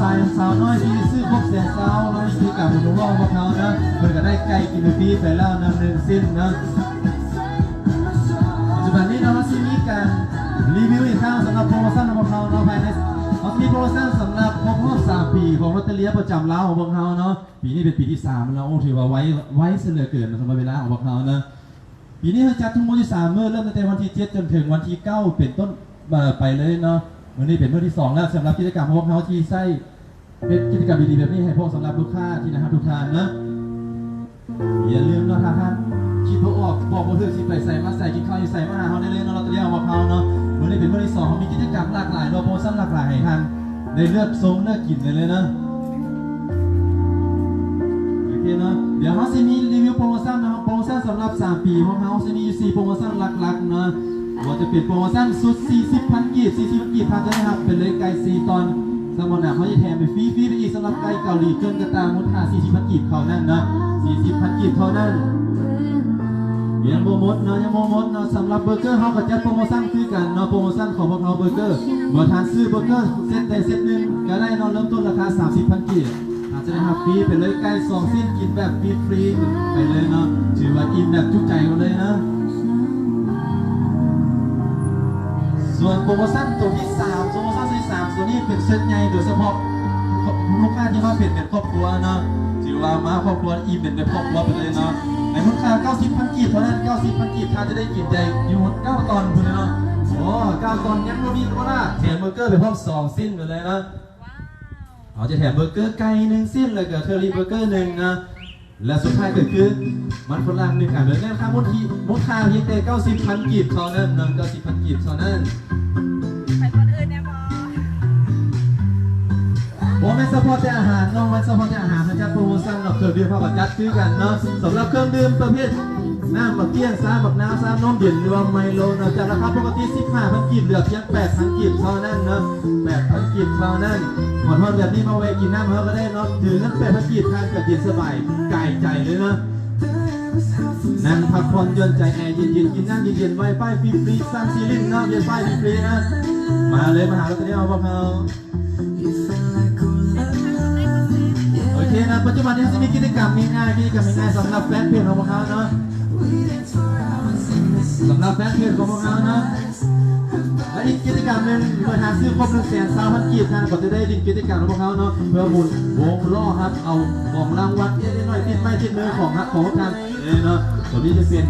สาวน้อยที่ซื้อพวกเสียงสาวน้อยที่กับหนุ่มว่องพวกเขานะเพื่อก็ได้ไก่กินฟรีไปแล้วนะ1 สิ้นนะปัจจุบันนี้เราที่มีการรีวิวอีกครั้งสำหรับโปรโมชั่นของพวกเขาเนาะภายในเรามีโปรโมชั่นสำหรับครบรอบ3 ปีของลอตเตอรี่ประจำร้านของพวกเขาเนาะปีนี้เป็นปีที่3แล้วถือว่าไว้เสลือเกินสำหรับเวลาของพวกเขานะปีนี้เราจัดทั้งหมดที่3 มื้อเริ่มตั้งแต่วันที่7จนถึงวันที่9เป็นต้นไปเลยเนาะวันนี้เป็นมื้อที่2แล้วสำหรับกิจกรรมของพวกเขาที่ใช้เป็นกิจกรรมดีๆแบบนี้ให้พวกสำหรับลูกค้าที่นะครับทุกท่านนะอย่าลืมเนาะท่านคิดพวกออกบอกว่าเธอสิไปใส่มาใส่กินข้าวอยู่ใส่มาหาเขาได้เลยเนาะเราจะเรียกว่าเขาเนาะวันนี้เป็นมื้อที่2มีกิจกรรมหลากหลายโปรโมชั่นหลากหลายให้ท่านได้เลือกทรงเลือกกินเลยนะโอเคเนาะเดี๋ยวเขาจะมีรีวิวโปรโมชั่นนะครับโปรโมชั่นสำหรับ3 ปีของเขาจะมี4 โปรโมชั่นหลักๆนะว่าจะเป็นโปรโมชั่นสุด 40,000 กีบ 40,000 กีบท่านจะได้รับเป็นเลยไก่4 ตอนสมนาเขาจะแถมไปฟรีไปอีกสำหรับไก่เกาหลีเกินกระตามูลค่า 40,000 กีบเขานั่นนะ 40,000 กีบเท่านั้นยังโมมดเนาะยังโมมดเนาะสำหรับเบอร์เกอร์เขาก็จัดโปรโมชั่นคือกันเนาะโปรโมชั่นของพวกเขาเบอร์เกอร์เมื่อทานซื้อเบอร์เกอร์เซตใดเซตหนึ่งก็ได้เนาะเริ่มต้นราคา 30,000 กีบอาจจะได้รับฟรีไปเลยไก่2 สิ้นกินแบบฟรีไปเลยเนาะถือว่าอิ่มแบบจุใจกันเลยนะส่วนโปรโมชั่นตัวที่3โปรโมชั่นที่3ตัวนี้เป็นเซตใหญ่โดยเฉพาะลูกค้าที่มาเป็นครอบครัวเนาะถือว่ามาครอบครัวอิ่มเป็นครอบครัวไปเลยเนาะในมูลค่า 90,000 กีบเท่านั้น 90,000 กีบท่านจะได้กินได้อยู่9 ตอนคุณเนาะโอ้9 ตอนยังไม่มีก็ได้แถมเบอร์เกอร์ไปพร้อม2 สิ้นไปเลยนะเขาจะแถมเบอร์เกอร์ไก่1 สิ้นเลยกับเทอร์รี่เบอร์เกอร์1นะและสุดท้ายก็คือมันฝรั่ง1 อันเลยนะค่ามูลค่าเพียงแต่ 90,000 กีบเท่านั้นนะ 90,000 กีบเท่านั้นไปคนอื่นเนี่ยบอไม่เฉพาะแต่อาหารน้องไม่เฉพาะแต่อาหารนะจ๊ะโปรโมชั่นเราเคยเรียกว่าบัตรยัดซื้อกันเนาะสำหรับเครื่องดื่มประเภทน้ำบักเกี้ยงซ้าบักน้ำซ้านมเย็นหรือว่าไมโลนะจากราคาปกติ 15,000 กีบเหลือเพียง 8,000 กีบเท่านั้นเนาะ 8,000 กีบเท่านั้นหอนแบบนี้มาเวกินน้ำเขาก็ได้เนาะถือเงิน 8,000 กีบทานกับเย็นสบายกายใจเลยนะนั่งพักผ่อนย่นใจแอร์เย็นๆกินน้ำเย็นๆไวไฟฟรีๆซันซีลิงเนาะเย็นไฟฟรีๆนะมาเลยมาหาเราตอนนี้เอาพวกเราโอเคนะปัจจุบันนี้จะมีกิจกรรมง่ายๆสำหรับแฟนเพจของพวกเขาเนาะสำหรับแฟนเพจของพวกเขาเนาะและอีกกิจกรรมหนึ่งเมื่อทานซื้อครบ120,000 กีบทานก็จะได้ดินกิจกรรมของพวกเขาเนาะเพื่อหมุนวงล้อครับเอาของรางวัลเล็กน้อยติดไม้ติดมือของทานเนาะตัวนี้จะเป็น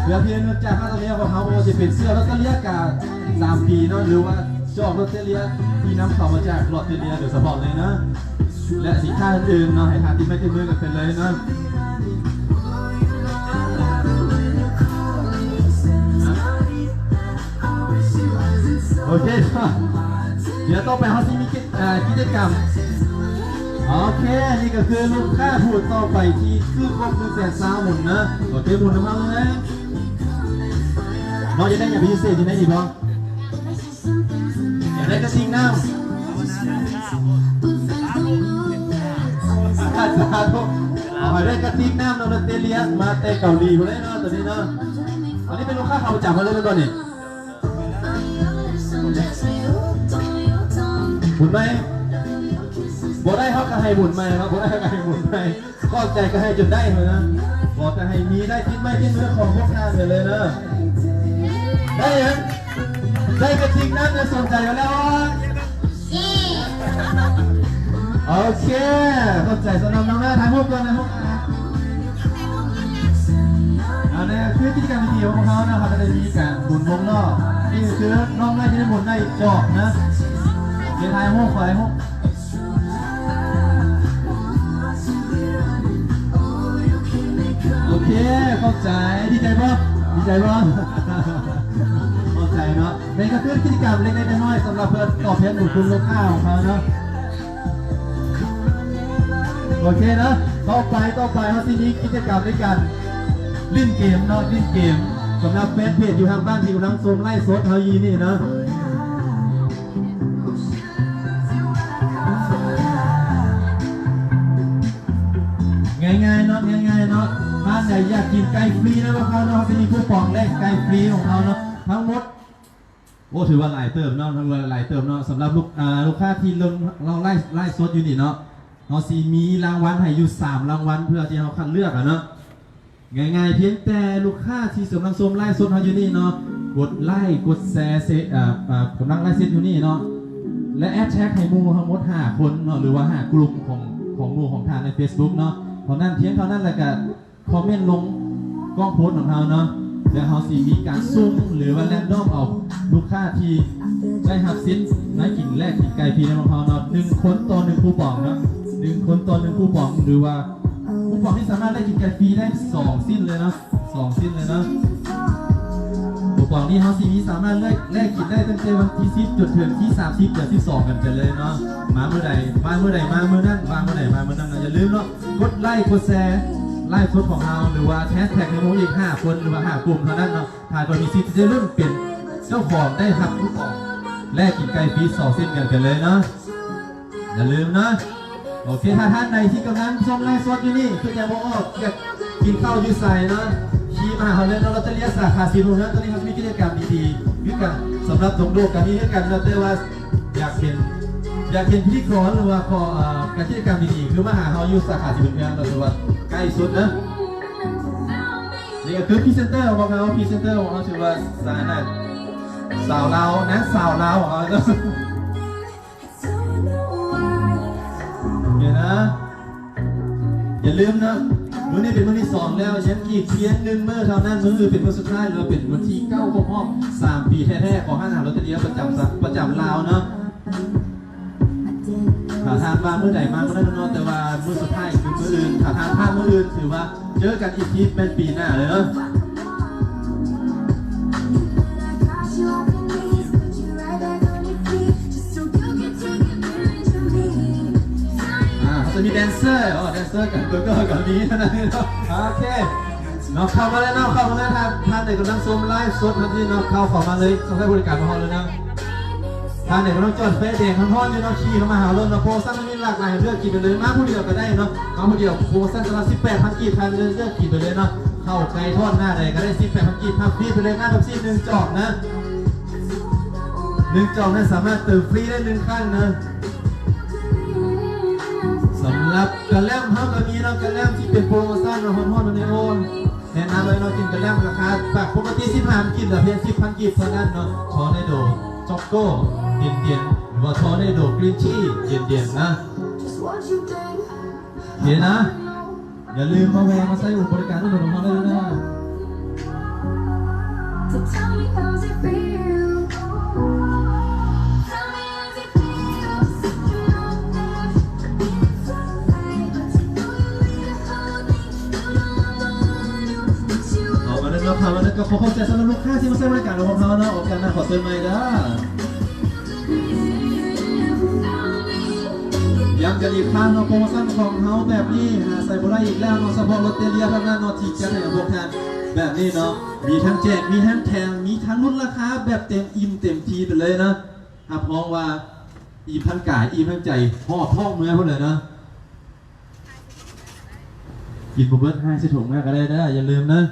เพื่อเพียงเนื่องจากค่าตัวนี้ของเขาจะเป็นเสื้อลอตเตอรี่กา3 ปีเนาะหรือว่าจอกลอตเตอรี่ที่นำเข้ามาจากลอตเตอรี่โดยเฉพาะเลยนะและสินค้าอื่นเนาะให้ทานที่ไม่ติดมือกันเป็นเลยนะโอเคเดี๋ยวต่อไปเขาจะมีกิจกรรมโอเคนี่ก็คือลูกค้าพูดต่อไปที่ซื้อครบ120,000 หมุนนะโอเคหมุนน้ำมันเลยน้องจะได้อย่างพิเศษจะได้ดีบ้างอยากได้กระทิงน้ำเอาไปได้กระติกน้ำเราเตเลียมาเตะเกาหลีมาเลยเนาะตอนนี้เนาะอันนี้เป็นลูกค้าเขาจับมาเลยก่อนนี่หมุนไหมบอกได้เขาก็ให้หมุนไหมครับบอกได้ก็ให้หมุนไหมก็ใจก็ให้จนได้เลยนะบอกจะให้มีได้ทิ้งไม่ทิ้งเนื้อของพวกงานเลยนะได้ยังได้กระติกน้ำจะสนใจอยู่แล้วโอเคเข้าใจสำหรับน้องแม่ถ่ายรูปกันนะพวกอันนี้คือกิจกรรมดีๆของเขานะครับจะได้มีการหมุนวงล้อนี่คือน้องแม่ที่ได้หมุนได้จอกนะเดี๋ยวถ่ายรูปโอเคเข้าใจดีใจป่ะเข้าใจเนาะนี่ก็คือกิจกรรมเล็กๆน้อยๆสำหรับเพื่อตอบแทนบุญคุณลูกค้าของเขาเนาะโอเคนะต่อไปเขาที่นี้กิจกรรมด้วยกันเล่นเกมเนาะเล่นเกมสำหรับแฟนเพจอยู่ทางบ้านที่กำลังชมไล่สดเฮายีนี่นะง่ายๆเนาะถ้าไหนอยากกินไก่ฟรีนะพวกเขาเนาะจะมีคูปองแลกไก่ฟรีของเขาเนาะทั้งหมด โอ้ถือว่าหลายเติมเนาะทั้งหลายเติมเนาะสำหรับลูกค้าที่ลงเราไล่สดอยู่นี่เนาะเราสีมีรางวัลให้อยู่3รางวัลเพื่อที่เราคัดเลือกอะเนาะง่ายๆเพียงแต่ลูกค้าที่กำลังชมไล่สดเราอยู่นี่เนาะกดไลค์กดแชร์กำลังไล่เซตอยู่นี่เนาะและแอดแท็กให้หมู่ทั้งหมด5คนเนาะหรือว่า5กลุ่มของหมู่ของทางใน Facebook เนาะเพราะนั้นเพียงเท่านั้นแหละก็คอมเมนต์ลงกล้องโพสของเราเนาะแล้วเขาสีมีการซุ่มหรือว่าแรนดอมเอาลูกค้าที่ได้หับซิ้นได้กินแรกกินไก่พีในของเขาเนาะ1 คนต่อ1คูปองเนาะ1 คนต่อ1คูปองหรือว่าคูปองที่สามารถได้กินไก่ฟรีได้2 สิ้นเลยเนาะ2 สิ้นเลยเนาะคูปองนี้เขาสีมีสามารถแลกกินได้ตั้งแต่วันที่10จนถึงที่30เดือน12กันไปเลยเนาะมาเมื่อใดมาเมื่อนั้นมาเมื่อใดมาเมื่อนั้นนะอย่าลืมเนาะกดไลค์กดแชร์ไล่ฟุตของเราหรือว่าแฮชแท็กในโมอีก5 คนหรือว่า5 กลุ่มเท่านั้นเนาะถ่ายก็มีสิทธิ์จะเริ่มเป็นเจ้าของได้รับทุกของแลกกินไก่ฟรี2 สิ้นกันเลยเนาะอย่าลืมนะโอเคถ้าท่านใดที่กำลังชมไลฟ์สดอยู่นี่คืออยากบอกอยากกินข้าวยูใส่เนาะขี่มาเขาเลยเนาะเราจะเรียกสาขาสีนุ่นนะตอนนี้เขามีกิจกรรมดีๆด้วยกันสำหรับตรงโลกกันนี้ด้วยกันเราได้ว่าอยากเห็นพิธีกรหรือว่าการกิจกรรมดีๆคือมาหาเขาอยู่สาขาสีนุ่นเราจะว่าใกล้สุดนะนี่ก็คือพรีเซนเตอร์ของเขาพรีเซนเตอร์ของเขาชื่อว่าสาวเรานะสาวเราของเขาเนี่ยนะอย่าลืมนะมื้อนี้เป็นมื้อที่2แล้วยังอีกเพียง1 มื้อเท่านั้นมื้อเป็นมื้อสุดท้ายหรือเป็นวันที่9ของห้อง3 ปีแท้ๆของห้างอาหารโรตาเรียประจำลาวเนาะถ้าทานมาเมื่อใดมาเมื่อนั้นเนาะแต่ว่ามื้อสุดท้ายคือมื้ออื่นถ้าทานพลาดมื้ออื่นถือว่าเจอกันอีกทีเป็นปีหน้าเลยเนาะจะมีแดนเซอร์กับเบอร์เกอร์กับนี้นะเนาะโอเคเนาะเข้ามาเลยเนาะเข้ามาเลยครับท่านไหนกำลังชมไลฟ์สดนะที่เนาะเข้ามาเลยต้องให้บริการมาฮอลเลยนะท่านไหนกำลังจอดเฟซเด็กฮอนอยู่เนาะขี่เข้ามาหาเราเนาะโปรโมชั่นมีหลากหลายเลือกกินไปเลยมาผู้เดียวก็ได้เนาะมาผู้เดียวโปรโมชั่นสำหรับ18,000 กีบพันเลือกกินไปเลยเนาะเข้าไก่ทอดหน้าใดก็ได้18,000 กีบพับฟรีไปเลยหน้าแบบซี่1 จอกนะ1 จอกนั้นสามารถเติมฟรีได้1 ครั้งนะสำหรับกระแลมเขาก็มีเนาะกระแลมที่เป็นโปรโมชั่นเราฮอนๆในโอนแนะนำเลยเนาะกินกระแลมราคาปกติ15,000 กีบเหลือเพียง10,000 กีบเท่านั้นเนาะชอในโดจ็อกโก้เย็นๆหรือว่าชอในโดกรีนชี่เย็นๆนะเห็นนะอย่าลืมมาแวะมาใช้บริการด้วยของเขาได้ด้วยนะเราทำแล้วก็ขอเข้าใจสำหรับลูกค้าที่มาใช้บริการของเขาเนาะโอกาสหน้าขอเชิญใหม่นะย้ำกันอีกครั้งเนาะโปรโมชั่นของเขาแบบนี้หาใส่บริอีกแล้วเนาะเฉพาะรถเตเลียทั้งนั้นเนาะที่จะให้พวกท่านแบบนี้เนาะมีทั้งแจกมีทั้งแถมมีทั้งลดราคาแบบเต็มอิ่มเต็มทีไปเลยนะรับรองว่าอิ่มทั้งกายอิ่มทั้งใจห่อท้องเมื่อพวกเลยนะกินบุเบิ้ล5 สิถุงแม่ก็ได้นะอย่าลืมนะ